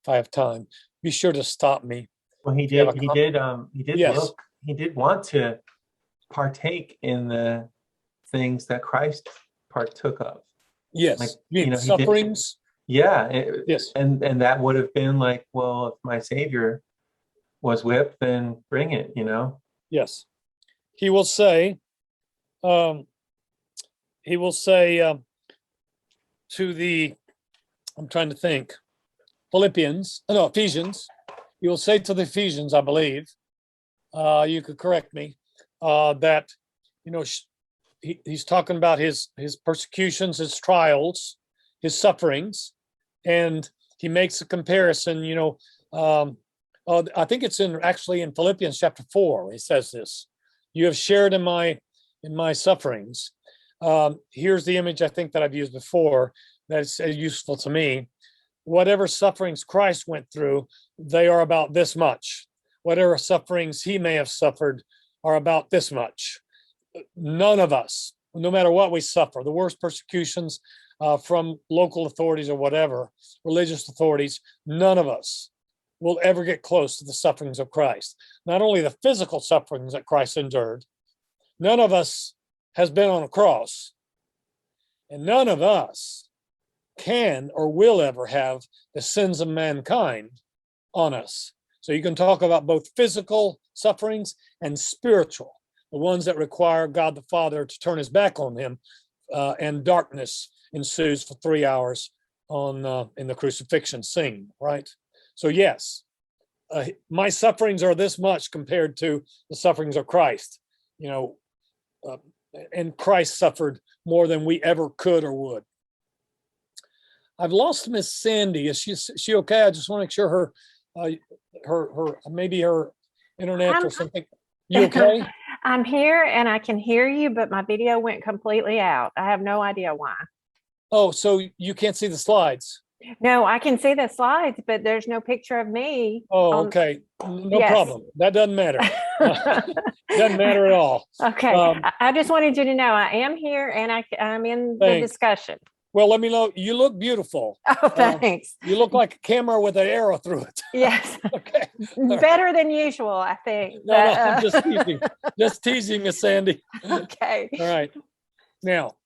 if I have time. Be sure to stop me Well, if you have a he did yes, look, he did want to partake in the things that Christ partook of. Like, yes. You you mean know, he did, sufferings? yeah, Yes, and that would have been like, well, if my Savior was whipped, then bring it, you know? yes. He will say, um, he will say to the, I'm trying to think, Philippians, no, Ephesians. He will say to the Ephesians, I believe, you could correct me, that, you know, he's talking about his persecutions, his trials, his sufferings, and he makes a comparison. I think it's actually in Philippians chapter 4. He says this: "You have shared in my sufferings." Here's the image I think that I've used before that's useful to me. Whatever sufferings Christ went through, they are about this much. Whatever sufferings he may have suffered are about this much. None of us, no matter what we suffer, the worst persecutions from local authorities or whatever, religious authorities, none of us will ever get close to the sufferings of Christ. Not only the physical sufferings that Christ endured, none of us has been on a cross, and none of us can or will ever have the sins of mankind on us. So you can talk about both physical sufferings and spiritual, the ones that require God the Father to turn his back on him, and darkness ensues for 3 hours in the crucifixion scene, right? So yes, my sufferings are this much compared to the sufferings of Christ, you know, and Christ suffered more than we ever could or would. I've lost Miss Sandy. Is she okay? I just want to make sure her maybe her internet I'm or something. You okay? I'm here and I can hear you, but my video went completely out. I have no idea why. Oh, so you can't see the slides? No, I can see the slides, but there's no picture of me. Oh, okay. No Yes. problem. That doesn't matter. Doesn't matter at all. Okay. I just wanted you to know I am here and I'm in the discussion. Well, let me know. You look beautiful. Oh, thanks. You look like a camera with an arrow through it. Yes. Okay. Better than usual, I think. No, no, I'm just teasing. Just teasing you, Sandy. Okay. All right. Now,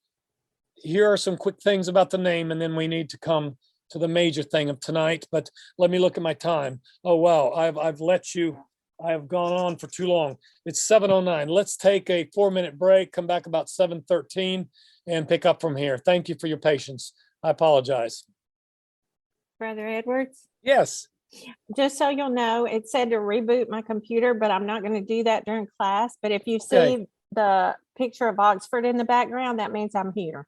here are some quick things about the name, and then we need to come to the major thing of tonight. But let me look at my time. Oh, wow. I've let you, I have gone on for too long. It's 7:09. Let's take a 4-minute break, come back about 7:13 and pick up from here. Thank you for your patience. I apologize. Brother Edwards? Yes. Just so you'll know, it said to reboot my computer, but I'm not going to do that during class. But if you see the picture of Oxford in the background, that means I'm here.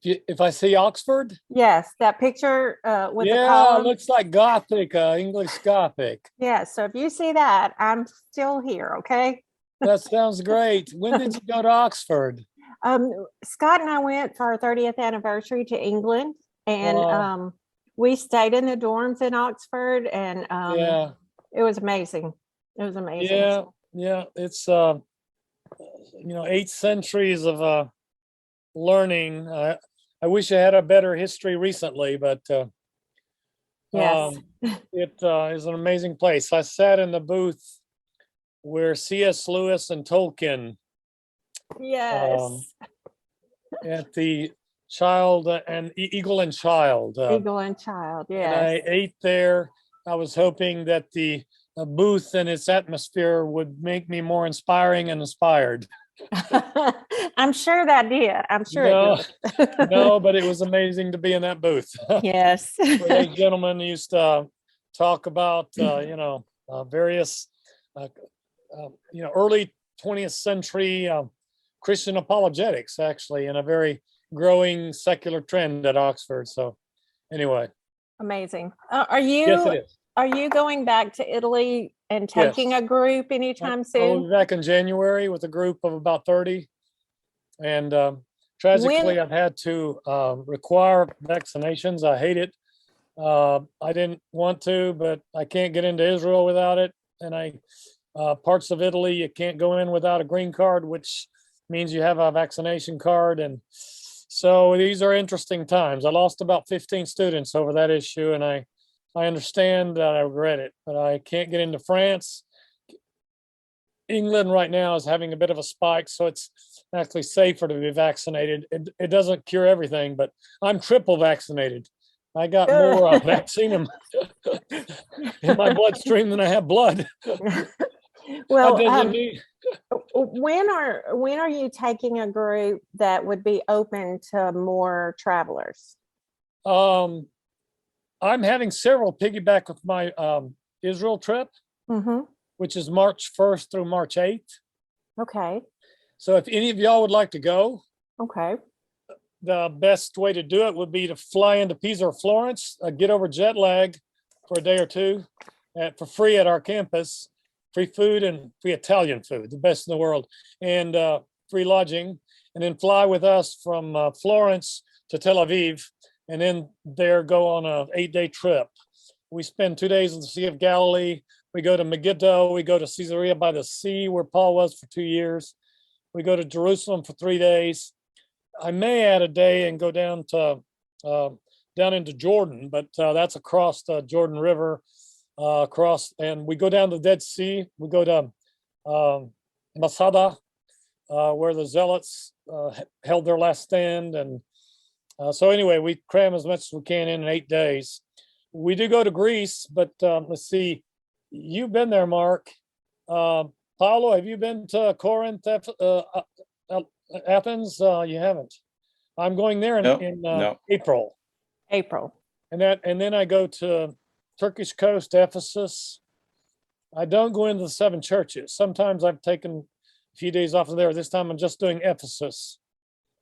If I see Oxford? Yes, that picture with the column. It looks like Gothic, English Gothic. Yeah, so if you see that, I'm still here, okay? That sounds great. When did you go to Oxford? Scott and I went for our 30th anniversary to England, and we stayed in the dorms in Oxford, and it was amazing. It was amazing. Yeah. It's 8 centuries of learning. I wish I had a better history recently, but yes, it is an amazing place. I sat in the booth where C.S. Lewis and Tolkien. Yes. At the Child and Eagle and Child. Eagle and Child, yes. And I ate there. I was hoping that the booth and its atmosphere would make me more inspiring and inspired. I'm sure that did. I'm sure it did. No, but it was amazing to be in that booth. Yes. Where those gentlemen used to talk about, various, early 20th century Christian apologetics, actually, in a very growing secular trend at Oxford. So anyway. Amazing. Are you Yes, it is. Are you going back to Italy and taking a group anytime soon? I'll be back in January with a group of about 30. And tragically, I've had to require vaccinations. I hate it. I didn't want to, but I can't get into Israel without it. And parts of Italy, you can't go in without a green card, which means you have a vaccination card. And so these are interesting times. I lost about 15 students over that issue, and I I understand that I regret it, but I can't get into France. England right now is having a bit of a spike, so it's actually safer to be vaccinated. It doesn't cure everything, but I'm triple vaccinated. I got more vaccine in my bloodstream than I have blood. Well, when are you taking a group that would be open to more travelers? I'm having several piggyback with my Israel trip, which is March 1st through March 8th. Okay. So if any of y'all would like to go, okay, the best way to do it would be to fly into Pisa or Florence, get over jet lag for a day or two for free at our campus, free food and free Italian food, the best in the world, and free lodging, and then fly with us from Florence to Tel Aviv, and then there go on a 8-day trip. We spend 2 days in the Sea of Galilee. We go to Megiddo. We go to Caesarea by the sea, where Paul was for 2 years. We go to Jerusalem for 3 days. I may add a day and go down to down into Jordan, but that's across the Jordan River, and we go down to the Dead Sea. We go to Masada, where the Zealots held their last stand, and so anyway, we cram as much as we can in 8 days. We do go to Greece, but let's see. You've been there, Mark. Paulo, have you been to Corinth, Athens? You haven't. I'm going there in April. And then I go to Turkish coast, Ephesus. I don't go into the 7 churches. Sometimes I've taken a few days off of there. This time I'm just doing Ephesus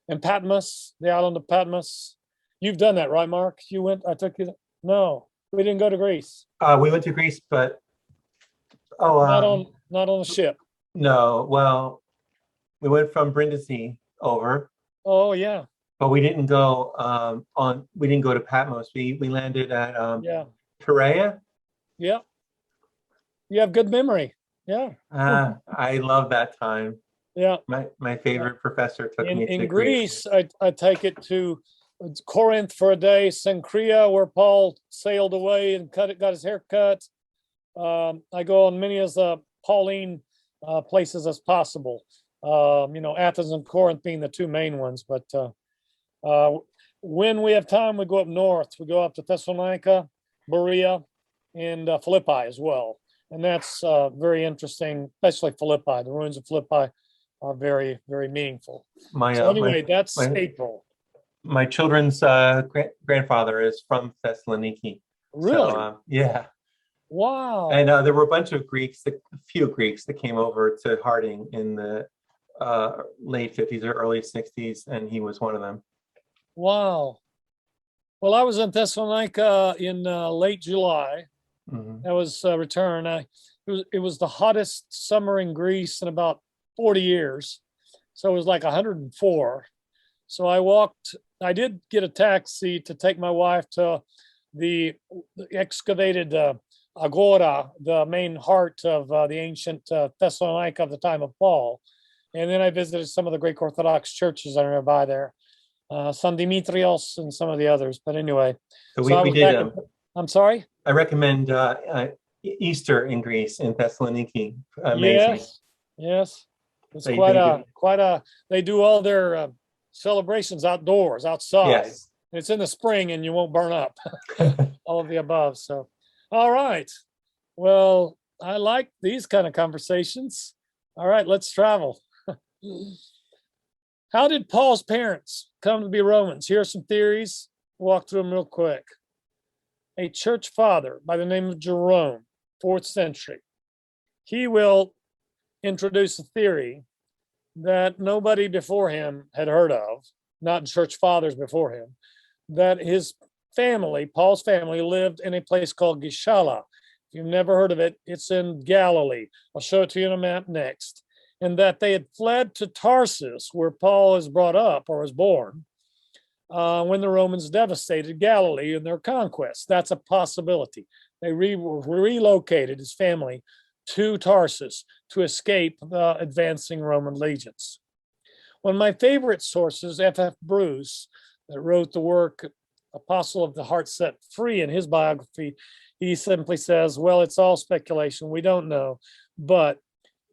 and Patmos, the island of Patmos. You've done that, right, Mark? You went. I took you. No, we didn't go to Greece. We went to Greece, but not on the ship. No, well, we went from Brindisi over. Oh yeah. But we didn't go we didn't go to Patmos. We landed at Perea. Yeah. You have good memory. Yeah. I love that time. Yeah. My favorite professor took me to in Greece. I take it to Corinth for a day, Cenchrea, where Paul sailed away and got his hair cut. I go on many as Pauline places as possible. Athens and Corinth being the 2 main ones, but when we have time, we go up north. We go up to Thessalonica, Berea, and Philippi as well. And that's very interesting, especially Philippi. The ruins of Philippi are very, very meaningful. That's April. My children's grandfather is from Thessaloniki. Really? So, yeah. Wow. And there were a bunch of few Greeks that came over to Harding in the late 50s or early 60s, and he was one of them. Wow. Well, I was in Thessalonica in late July. That was return. It was the hottest summer in Greece in about 40 years. So it was like 104. So I did get a taxi to take my wife to the excavated Agora, the main heart of the ancient Thessalonica of the time of Paul. And then I visited some of the Greek Orthodox churches that are nearby there, San Dimitrios and some of the others. But anyway, we did. I'm sorry? I recommend Easter in Greece, in Thessaloniki. Amazing. Yes. It's they do all their celebrations outdoors, outside. Yes. It's in the spring and you won't burn up. All of the above. So, all right. Well, I like these kind of conversations. All right, let's travel. How did Paul's parents come to be Romans? Here are some theories. Walk through them real quick. A church father by the name of Jerome, 4th century. He will introduce a theory that nobody before him had heard of, not church fathers before him, that his family, Paul's family, lived in a place called Gishala. If you've never heard of it, it's in Galilee. I'll show it to you on a map next. And that they had fled to Tarsus, where Paul is brought up or was born, when the Romans devastated Galilee in their conquest. That's a possibility. They relocated his family to Tarsus to escape the advancing Roman legions. One of my favorite sources, F.F. Bruce, that wrote the work apostle of the heart set free, in his biography, he simply says, well, it's all speculation. We don't know. But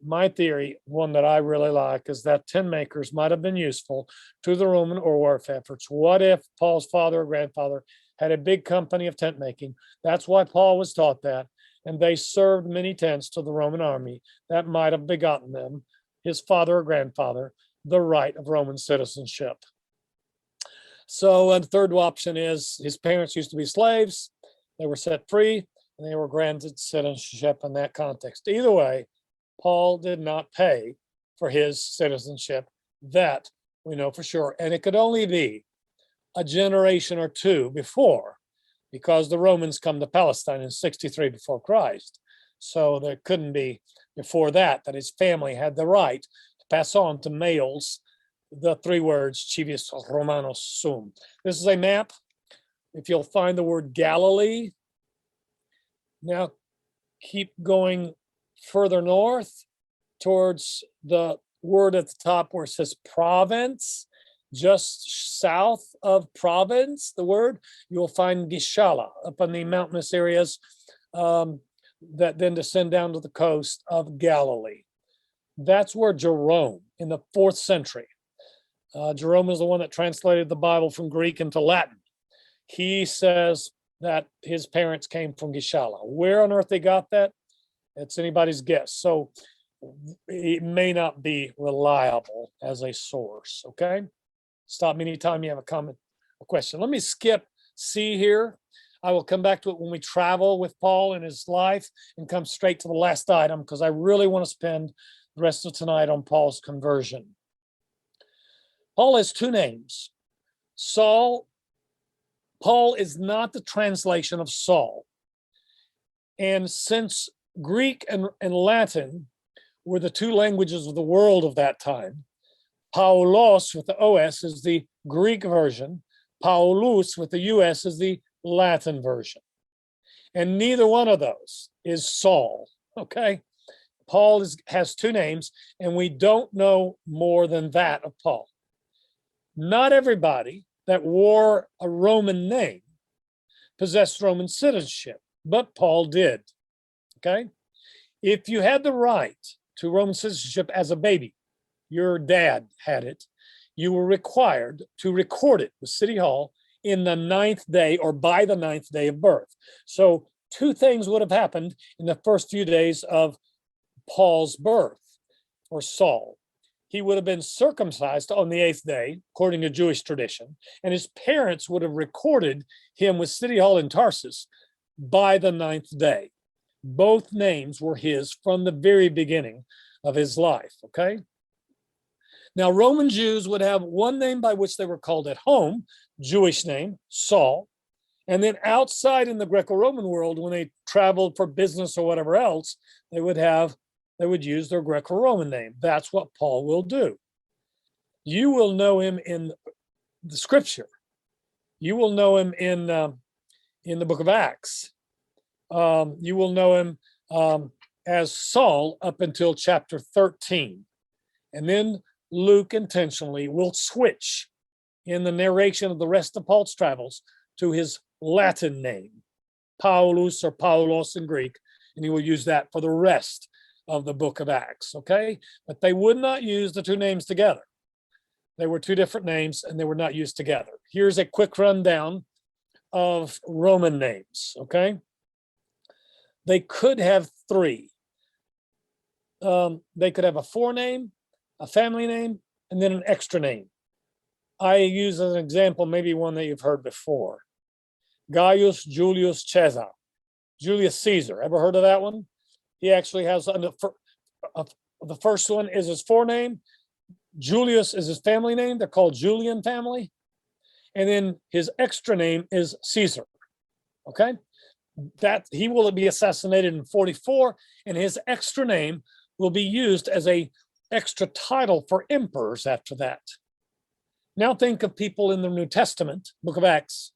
my theory, one that I really like, is that tent makers might have been useful to the Roman or warfare efforts. What if Paul's father or grandfather had a big company of tent making? That's why Paul was taught that. And they served many tents to the Roman army. That might have begotten them, his father or grandfather, the right of Roman citizenship. So the third option is his parents used to be slaves. They were set free and they were granted citizenship in that context. Either way, Paul did not pay for his citizenship. That we know for sure. And it could only be a generation or two before, because the Romans come to Palestine in 63 before Christ. So there couldn't be before that his family had the right to pass on to males the three words, civis Romanos sum. This is a map. If you'll find the word Galilee, now keep going further north towards the word at the top where it says province, just south of province, the word, you'll find Gishala up in the mountainous areas that then descend down to the coast of Galilee. That's where Jerome in the 4th century, Jerome is the one that translated the Bible from Greek into Latin. He says that his parents came from Gishala. Where on earth they got that? It's anybody's guess. So it may not be reliable as a source, okay? Stop me anytime you have a comment or question. Let me skip C here. I will come back to it when we travel with Paul in his life and come straight to the last item, because I really want to spend the rest of tonight on Paul's conversion. Paul has two names. Paul is not the translation of Saul. And since Greek and Latin were the two languages of the world of that time, Paulos with the OS is the Greek version, Paulus with the US is the Latin version. And neither one of those is Saul, okay? Paul has two names, and we don't know more than that of Paul. Not everybody that wore a Roman name possessed Roman citizenship, but Paul did, okay? If you had the right to Roman citizenship as a baby, your dad had it, you were required to record it with City Hall in the 9th day or by the 9th day of birth. So two things would have happened in the first few days of Paul's birth, or Saul. He would have been circumcised on the 8th day, according to Jewish tradition, and his parents would have recorded him with City Hall in Tarsus by the 9th day. Both names were his from the very beginning of his life, okay? Now, Roman Jews would have one name by which they were called at home, Jewish name, Saul, and then outside in the Greco-Roman world, when they traveled for business or whatever else, they would use their Greco-Roman name. That's what Paul will do. You will know him in the scripture. You will know him in the book of Acts. You will know him as Saul up until chapter 13. And then Luke intentionally will switch in the narration of the rest of Paul's travels to his Latin name, Paulus or Paulos in Greek, and he will use that for the rest of the book of Acts, okay? But they would not use the two names together. They were two different names and they were not used together. Here's a quick rundown of Roman names, okay? They could have three. They could have a forename, a family name, and then an extra name. I use as an example maybe one that you've heard before. Gaius Julius Caesar, Julius Caesar. Ever heard of that one? He actually has the first one is his forename. Julius is his family name. They're called Julian family. And then his extra name is Caesar. Okay? That he will be assassinated in 44, and his extra name will be used as a extra title for emperors after that. Now think of people in the New Testament, book of Acts,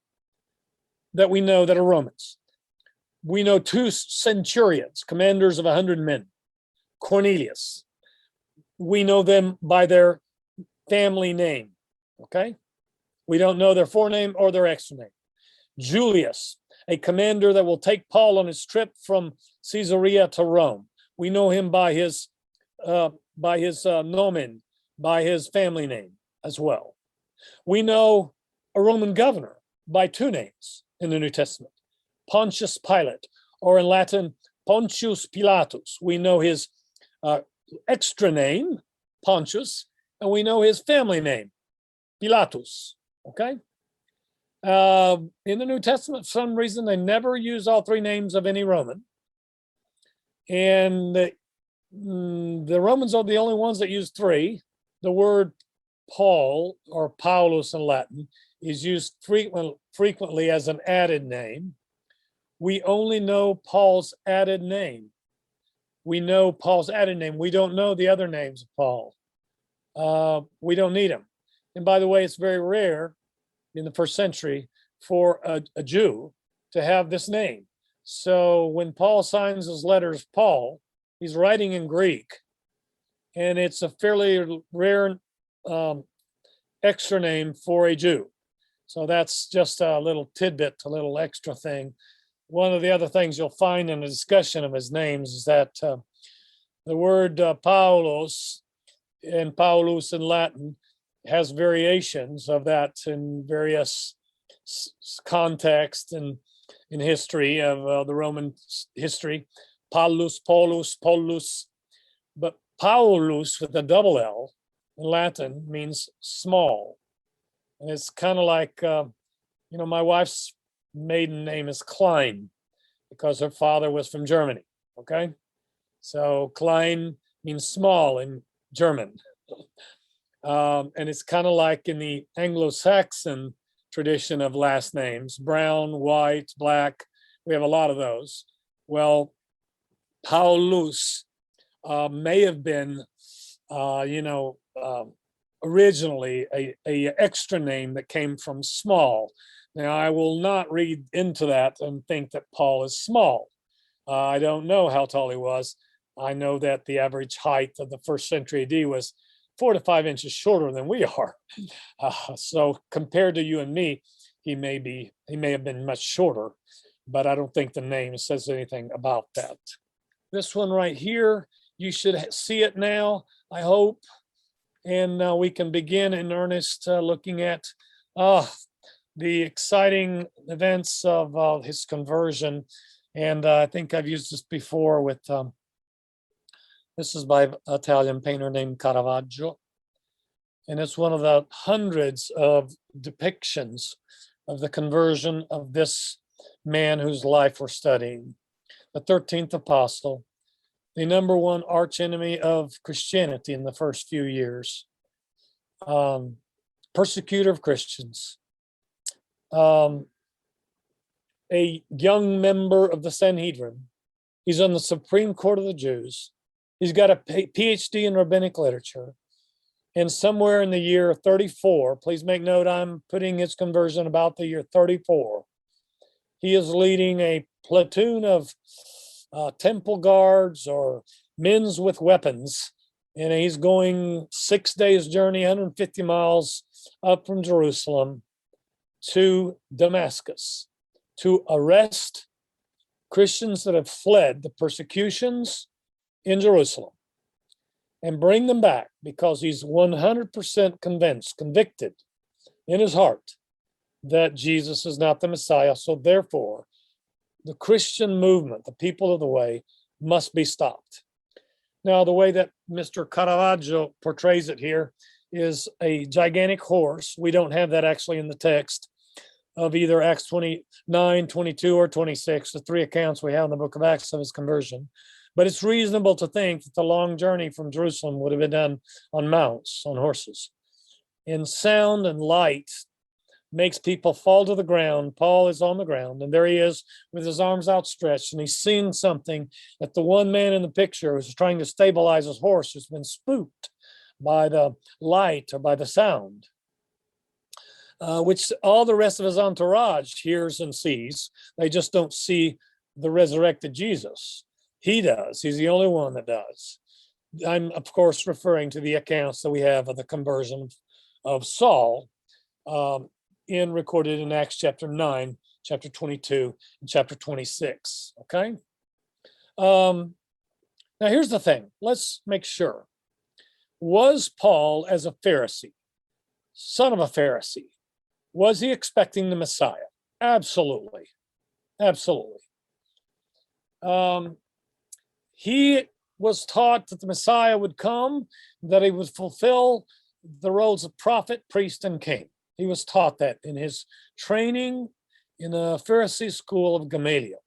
that we know that are Romans. We know two centurions, commanders of 100 men, Cornelius. We know them by their family name, okay? We don't know their forename or their extra name. Julius, a commander that will take Paul on his trip from Caesarea to Rome. We know him by his nomen, by his family name as well. We know a Roman governor by two names in the New Testament, Pontius Pilate, or in Latin, Pontius Pilatus. We know his extra name, Pontius, and we know his family name, Pilatus, okay? In the New Testament, for some reason, they never use all three names of any Roman. And the Romans are the only ones that use three. The word Paul, or Paulus in Latin, is used frequently as an added name. We only know Paul's added name. We know Paul's added name. We don't know the other names of Paul. We don't need them. And by the way, it's very rare in the first century for a Jew to have this name. So when Paul signs his letters, Paul, he's writing in Greek, and it's a fairly rare extra name for a Jew. So that's just a little tidbit, a little extra thing. One of the other things you'll find in the discussion of his names is that the word Paulus and Paulus in Latin has variations of that in various contexts and in history of the Roman history. Paulus, Paulus, Paulus. But Paulus with a double L in Latin means small. And it's kind of like, my wife's maiden name is Klein because her father was from Germany, okay? So Klein means small in German. And it's kind of like in the Anglo-Saxon tradition of last names, brown, white, black. We have a lot of those. Well, Paulus may have been, originally a extra name that came from small. Now, I will not read into that and think that Paul is small. I don't know how tall he was. I know that the average height of the first century AD was 4 to 5 inches shorter than we are. So compared to you and me, he may have been much shorter, but I don't think the name says anything about that. This one right here, you should see it now, I hope. And we can begin in earnest looking at the exciting events of his conversion. And I think I've used this before with, this is by an Italian painter named Caravaggio. And it's one of the hundreds of depictions of the conversion of this man whose life we're studying, the 13th apostle, the number one archenemy of Christianity in the first few years, persecutor of Christians, a young member of the Sanhedrin. He's on the Supreme Court of the Jews. He's got a PhD in rabbinic literature. And somewhere in the year 34, please make note, I'm putting his conversion about the year 34. He is leading a platoon of temple guards or men with weapons. And he's going 6 days journey, 150 miles up from Jerusalem to Damascus to arrest Christians that have fled the persecutions in Jerusalem and bring them back, because he's 100% convicted in his heart that Jesus is not the Messiah. So therefore, the Christian movement, the people of the way, must be stopped. Now, the way that Mr. Caravaggio portrays it here is a gigantic horse. We don't have that actually in the text of either Acts 29, 22, or 26, the three accounts we have in the book of Acts of his conversion. But it's reasonable to think that the long journey from Jerusalem would have been done on mounts, on horses. And sound and light makes people fall to the ground. Paul is on the ground, and there he is with his arms outstretched, and he's seeing something that the one man in the picture who's trying to stabilize his horse has been spooked by the light or by the sound, which all the rest of his entourage hears and sees. They just don't see the resurrected Jesus. He does. He's the only one that does. I'm, of course, referring to the accounts that we have of the conversion of Saul, recorded in Acts chapter 9, chapter 22, and chapter 26. Okay. Now here's the thing. Let's make sure. Was Paul, as a Pharisee, son of a Pharisee, was he expecting the Messiah? Absolutely. Absolutely. He was taught that the Messiah would come, that he would fulfill the roles of prophet, priest, and king. He was taught that in his training in the Pharisee school of Gamaliel.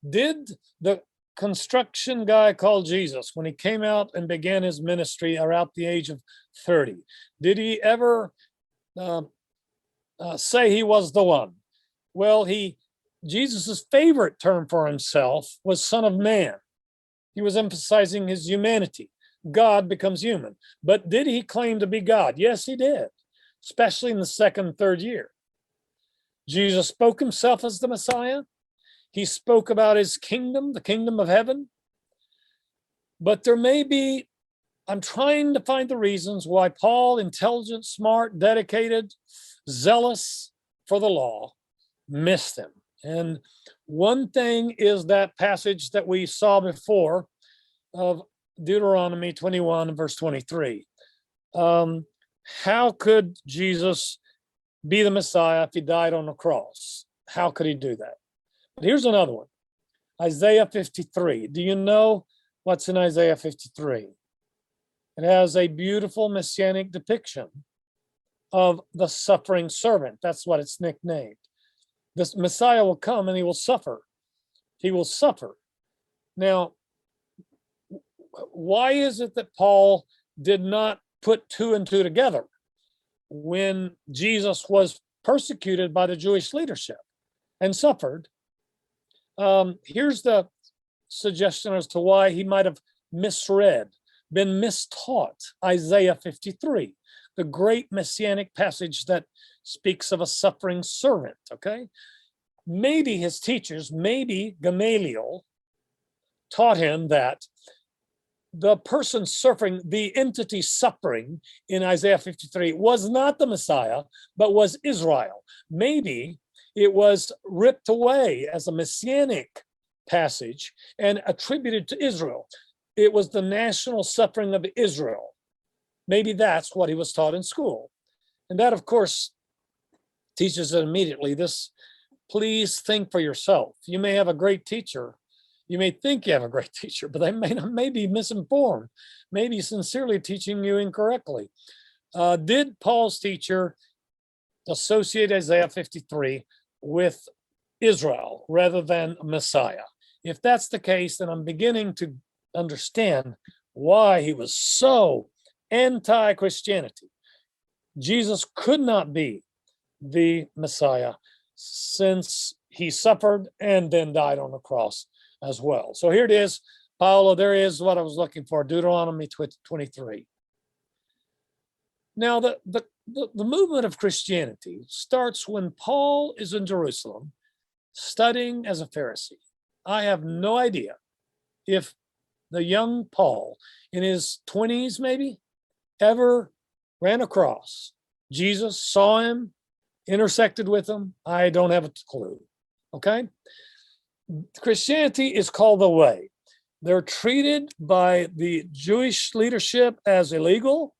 Did the construction guy called Jesus, when he came out and began his ministry around the age of 30, did he ever say he was the one? Well, Jesus's favorite term for himself was Son of Man. He was emphasizing his humanity. God becomes human. But did he claim to be God? Yes, he did, especially in the second, third year. Jesus spoke himself as the Messiah. He spoke about his kingdom, the kingdom of heaven. But there may be, I'm trying to find the reasons why Paul, intelligent, smart, dedicated, zealous for the law, missed him. And one thing is that passage that we saw before of Deuteronomy 21, verse 23. How could Jesus be the Messiah if he died on the cross? How could he do that? But here's another one. Isaiah 53. Do you know what's in Isaiah 53? It has a beautiful messianic depiction of the suffering servant. That's what it's nicknamed. This Messiah will come and he will suffer. He will suffer. Now, why is it that Paul did not put two and two together when Jesus was persecuted by the Jewish leadership and suffered? Here's the suggestion as to why he might have misread, been mistaught Isaiah 53, the great messianic passage that speaks of a suffering servant, okay? Maybe his teachers, maybe Gamaliel, taught him that the person suffering, the entity suffering in Isaiah 53 was not the Messiah, but was Israel. Maybe it was ripped away as a messianic passage and attributed to Israel. It was the national suffering of Israel. Maybe that's what he was taught in school. And that, of course, teaches it immediately. This, please think for yourself. You may have a great teacher. You may think you have a great teacher, but they may be misinformed, maybe sincerely teaching you incorrectly. Did Paul's teacher associate Isaiah 53 with Israel rather than Messiah? If that's the case, then I'm beginning to understand why he was so anti-Christianity. Jesus could not be the Messiah since he suffered and then died on the cross as well. So here it is, Paolo, there is what I was looking for, Deuteronomy 23. Now, the movement of Christianity starts when Paul is in Jerusalem studying as a Pharisee. I have no idea if the young Paul in his 20s maybe ever ran across Jesus, saw him, intersected with him. I don't have a clue, okay? Christianity is called the way. They're treated by the Jewish leadership as illegal,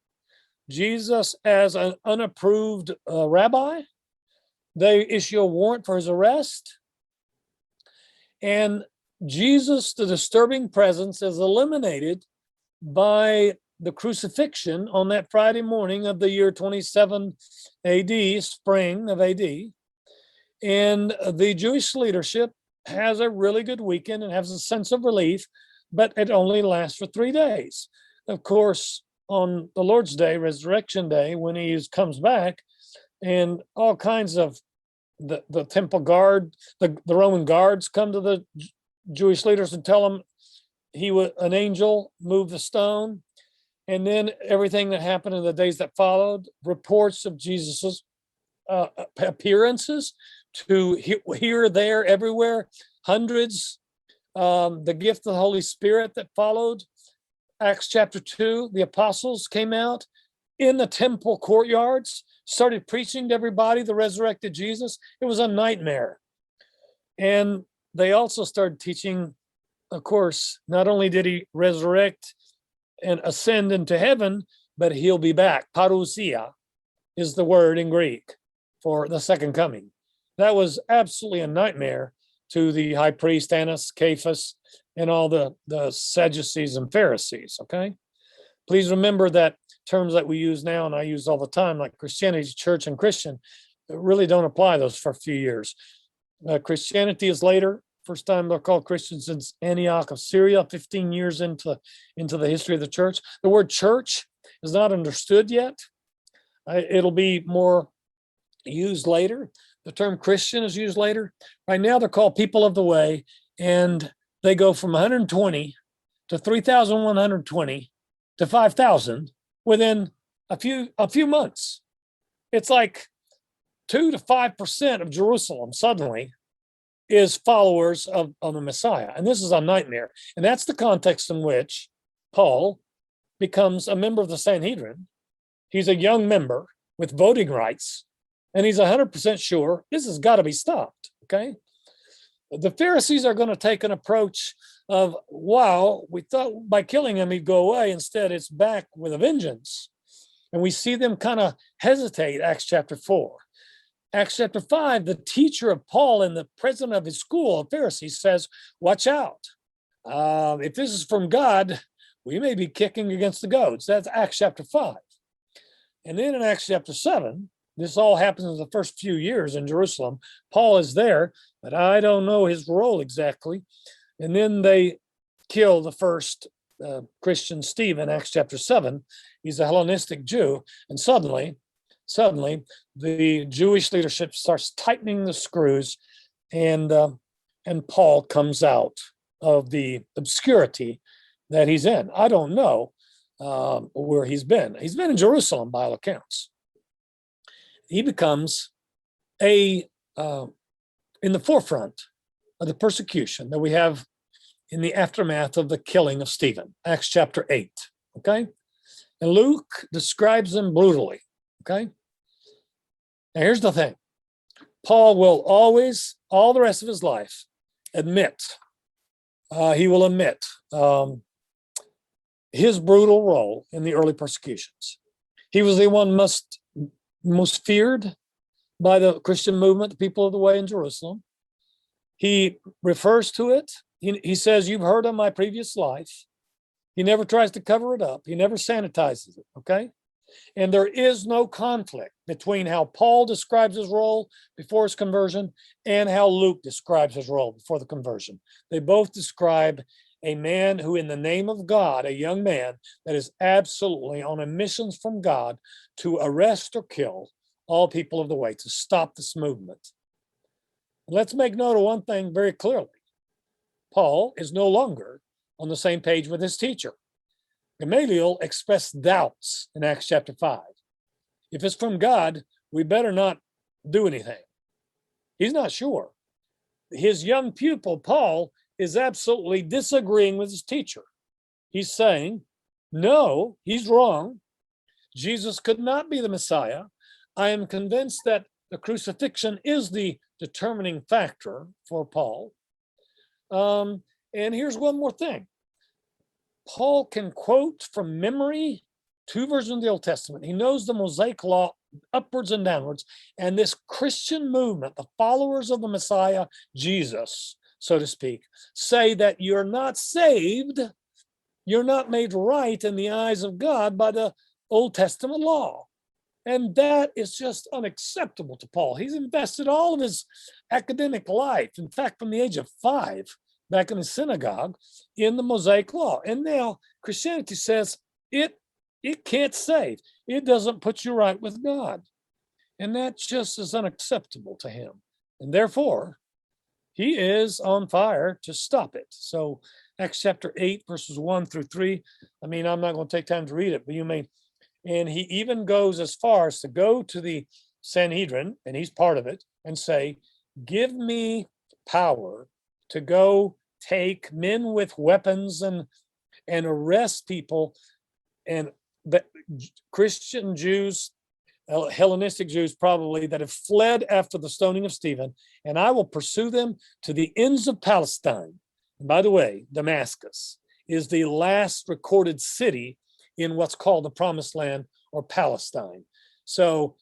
Jesus as an unapproved rabbi. They issue a warrant for his arrest. And Jesus, the disturbing presence, is eliminated by the crucifixion on that Friday morning of the year 27 AD, spring of AD. And the Jewish leadership has a really good weekend and has a sense of relief, but it only lasts for 3 days. Of course, on the Lord's Day, Resurrection Day, when he comes back, and all kinds of the temple guard, the Roman guards come to the Jewish leaders and tell them an angel moved the stone. And then everything that happened in the days that followed, reports of Jesus's appearances to here, there, everywhere, hundreds, the gift of the Holy Spirit that followed. Acts chapter 2, the apostles came out in the temple courtyards started preaching to everybody the resurrected Jesus. It was a nightmare. And they also started teaching, of course, not only did he resurrect and ascend into heaven, but he'll be back. Parousia is the word in Greek for the second coming. That was absolutely a nightmare to the high priest Annas, Caiaphas, and all the Sadducees and Pharisees, okay? Please remember that terms that we use now, and I use all the time, like Christianity, church, and Christian, really don't apply those for a few years. Christianity is later. First time they're called Christians since Antioch of Syria, 15 years into the history of the church. The word church is not understood yet. It'll be more used later. The term Christian is used later. Right now they're called people of the way, and they go from 120 to 3,120 to 5,000 within a few months. It's like 2 to 5% of Jerusalem suddenly is followers of the Messiah. And this is a nightmare. And that's the context in which Paul becomes a member of the Sanhedrin. He's a young member with voting rights, and he's 100% sure this has got to be stopped, okay? The Pharisees are going to take an approach of, wow, we thought by killing him he'd go away. Instead, it's back with a vengeance. And we see them kind of hesitate, Acts chapter 4. Acts chapter 5, the teacher of Paul and the president of his school of Pharisees says, watch out. If this is from God, we may be kicking against the goats. That's Acts chapter 5. And then in Acts chapter 7, this all happens in the first few years in Jerusalem. Paul is there, but I don't know his role exactly. And then they kill the first Christian, Stephen, Acts chapter 7. He's a Hellenistic Jew. And suddenly, the Jewish leadership starts tightening the screws, and Paul comes out of the obscurity that he's in. I don't know where he's been. He's been in Jerusalem by all accounts. He becomes in the forefront of the persecution that we have in the aftermath of the killing of Stephen, Acts chapter 8, okay? And Luke describes him brutally, okay? Now here's the thing. Paul will always, all the rest of his life, admit his brutal role in the early persecutions. He was the one most feared by the Christian movement, the people of the way in Jerusalem. He refers to it. He says, you've heard of my previous life. He never tries to cover it up. He never sanitizes it, okay? And there is no conflict between how Paul describes his role before his conversion and how Luke describes his role before the conversion. They both describe a man who, in the name of God, a young man that is absolutely on a mission from God to arrest or kill all people of the way, to stop this movement. Let's make note of one thing very clearly. Paul is no longer on the same page with his teacher. Gamaliel expressed doubts in Acts chapter 5. If it's from God, we better not do anything. He's not sure. His young pupil, Paul, is absolutely disagreeing with his teacher. He's saying, no, he's wrong. Jesus could not be the Messiah. I am convinced that the crucifixion is the determining factor for Paul. And here's one more thing. Paul can quote from memory 2 versions of the Old Testament. He knows the Mosaic law upwards and downwards. And this Christian movement, the followers of the Messiah, Jesus, so to speak, say that you're not saved, you're not made right in the eyes of God by the Old Testament law. And that is just unacceptable to Paul. He's invested all of his academic life, in fact, from the age of 5, back in the synagogue, in the Mosaic law. And now Christianity says it can't save. It doesn't put you right with God. And that just is unacceptable to him. And therefore, he is on fire to stop it. So Acts chapter 8, verses 1 through 3. I mean, I'm not going to take time to read it, but you may. And he even goes as far as to go to the Sanhedrin, and he's part of it, and say, give me power to go take men with weapons and arrest people, and the Christian Jews, Hellenistic Jews probably, that have fled after the stoning of Stephen, and I will pursue them to the ends of Palestine. And by the way, Damascus is the last recorded city in what's called the Promised Land or Palestine. So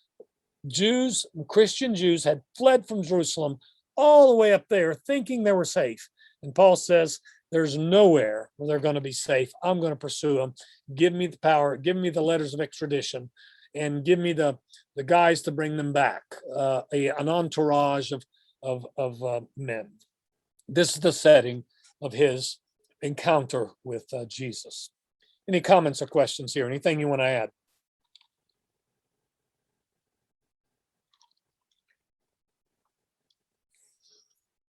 Jews, Christian Jews, had fled from Jerusalem all the way up there thinking they were safe. And Paul says, there's nowhere where they're going to be safe. I'm going to pursue them. Give me the power, give me the letters of extradition, and give me the guys to bring them back, an entourage of men. This is the setting of his encounter with Jesus. Any comments or questions here? Anything you want to add?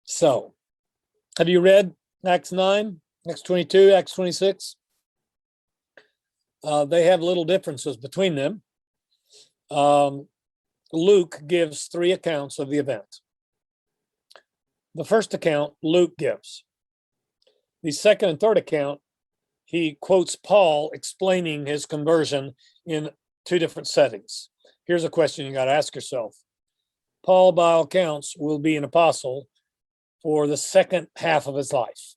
So, have you read Acts 9, Acts 22, Acts 26? They have little differences between them. Luke gives 3 accounts of the event. The first account Luke gives. The second and third account, he quotes Paul explaining his conversion in 2 different settings. Here's a question you got to ask yourself. Paul, by all accounts, will be an apostle for the second half of his life.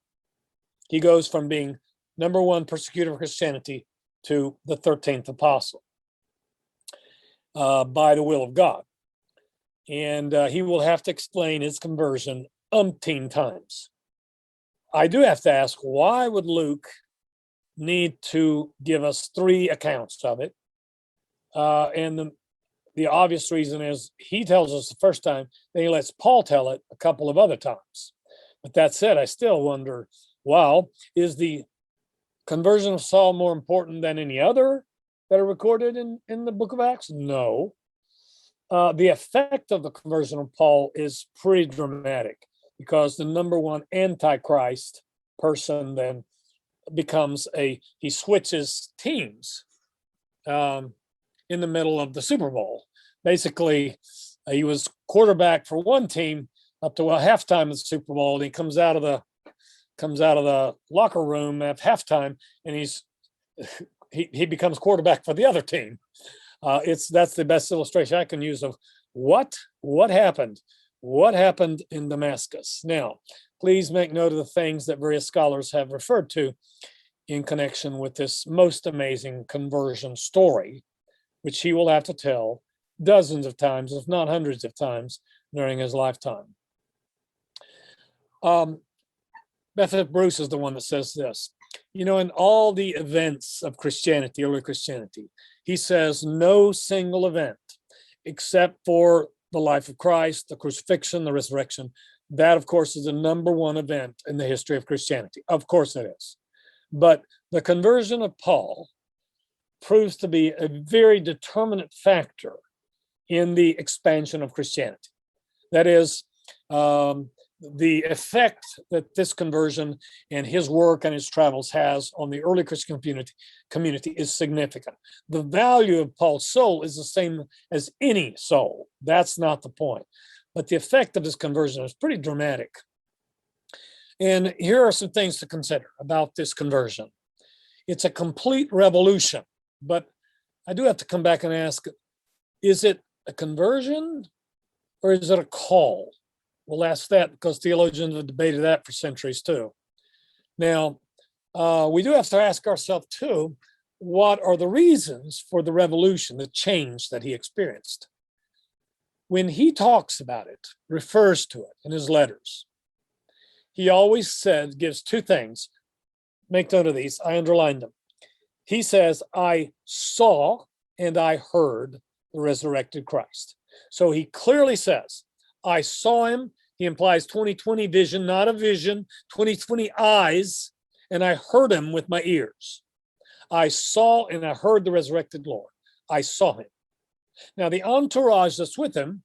He goes from being number 1 persecutor of Christianity to the 13th apostle by the will of God. And he will have to explain his conversion umpteen times. I do have to ask, why would Luke need to give us 3 accounts of it? And the obvious reason is he tells us the first time, then he lets Paul tell it a couple of other times. But that said, I still wonder, wow, is the conversion of Saul more important than any other that are recorded in the book of Acts? No. The effect of the conversion of Paul is pretty dramatic, because the number 1 antichrist person then becomes he switches teams in the middle of the Super Bowl. Basically, he was quarterback for one team up to halftime of the Super Bowl, and he comes out of the locker room at halftime, and he becomes quarterback for the other team. That's the best illustration I can use of what happened in Damascus. Now, please make note of the things that various scholars have referred to in connection with this most amazing conversion story, which he will have to tell dozens of times, if not hundreds of times, during his lifetime. Beth Bruce is the one that says this. In all the events of Christianity, early Christianity, he says no single event, except for the life of Christ, the crucifixion, the resurrection, that, of course, is the number 1 event in the history of Christianity. Of course it is. But the conversion of Paul proves to be a very determinate factor in the expansion of Christianity. That is, the effect that this conversion and his work and his travels has on the early Christian community is significant. The value of Paul's soul is the same as any soul. That's not the point. But the effect of his conversion is pretty dramatic. And here are some things to consider about this conversion. It's a complete revolution, but I do have to come back and ask, is it a conversion or is it a call? We'll ask that because theologians have debated that for centuries too. Now, we do have to ask ourselves too, what are the reasons for the revolution, the change that he experienced? When he talks about it, refers to it in his letters, he always gives 2 things. Make note of these, I underlined them. He says, I saw and I heard the resurrected Christ. So he clearly says, I saw him. He implies 20/20 vision, not a vision, 20/20 eyes, and I heard him with my ears. I saw and I heard the resurrected Lord. I saw him. Now, the entourage that's with him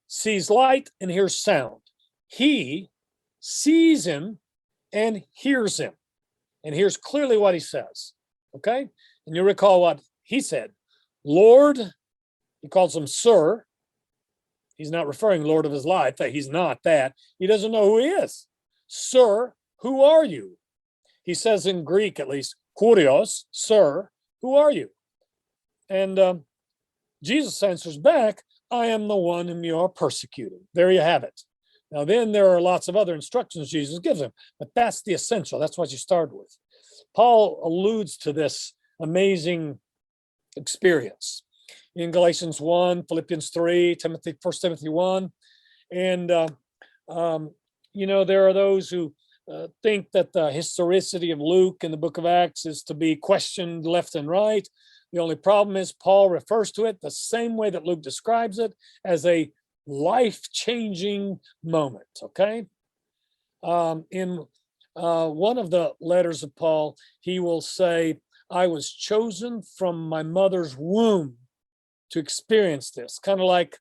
sees light and hears sound. He sees him and hears him. And here's clearly what he says. Okay? And you recall what he said. Lord, he calls him Sir. He's not referring Lord of his life. He's not that. He doesn't know who he is. Sir, who are you? He says in Greek, at least, Kurios, Sir, who are you? And Jesus answers back, I am the one whom you are persecuting. There you have it. Now, then there are lots of other instructions Jesus gives him, but that's the essential. That's what you start with. Paul alludes to this amazing experience in Galatians 1, Philippians 3, 1 Timothy 1. And, there are those who think that the historicity of Luke in the book of Acts is to be questioned left and right. The only problem is Paul refers to it the same way that Luke describes it, as a life-changing moment, okay? In one of the letters of Paul, he will say, I was chosen from my mother's womb to experience this, kind of like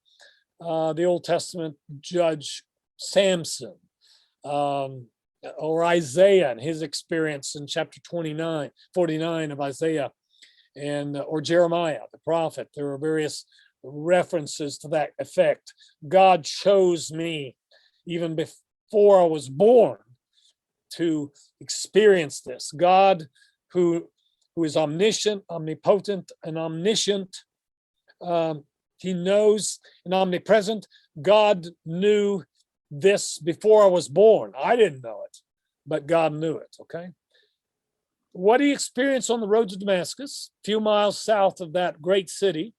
the Old Testament judge Samson, or Isaiah and his experience in chapter 49 of Isaiah, and or Jeremiah, the prophet. There are various references to that effect. God chose me even before I was born to experience this. God, who is omniscient, omnipotent, and omniscient, he knows, and omnipresent. God knew this before I was born. I didn't know it, but God knew it, okay? What he experienced on the road to Damascus, a few miles south of that great city,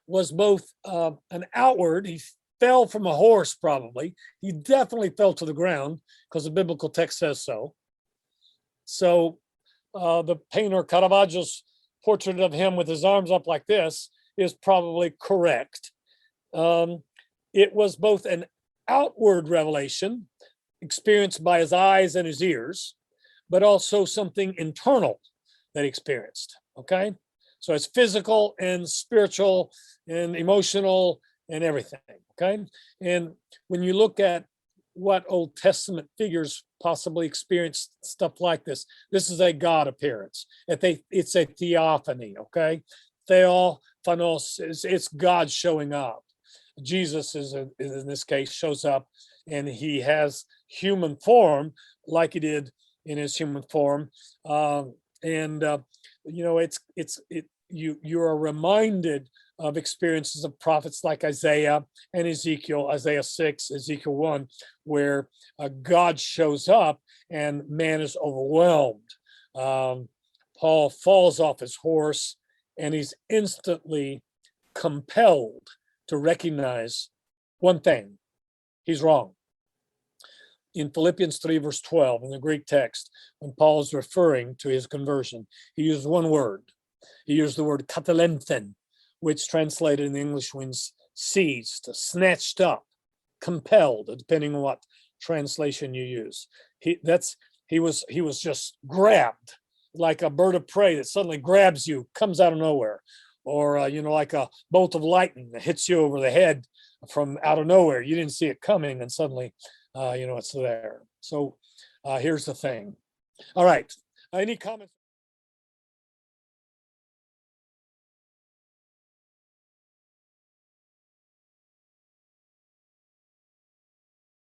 was both an outward, he fell from a horse probably. He definitely fell to the ground because the biblical text says so. So the painter Caravaggio's portrait of him with his arms up like this is probably correct. It was both an outward revelation experienced by his eyes and his ears, but also something internal that he experienced, okay? So it's physical and spiritual and emotional and everything, okay? And when you look at what Old Testament figures possibly experienced stuff like this is a God appearance. It's a theophany, okay? Theophanos, it's God showing up. Jesus is in this case shows up, and he has human form like he did in his human form, you are reminded of experiences of prophets like Isaiah and Ezekiel, Isaiah 6, Ezekiel 1, where God shows up and man is overwhelmed. Paul falls off his horse and he's instantly compelled to recognize one thing: he's wrong. In Philippians 3, verse 12, in the Greek text, when Paul is referring to his conversion, he used one word. He used the word katalenthen, which translated in the English means seized, snatched up, compelled, depending on what translation you use. He was just grabbed, like a bird of prey that suddenly grabs you, comes out of nowhere, or like a bolt of lightning that hits you over the head from out of nowhere. You didn't see it coming, and suddenly it's there. So here's the thing. All right. Any comments?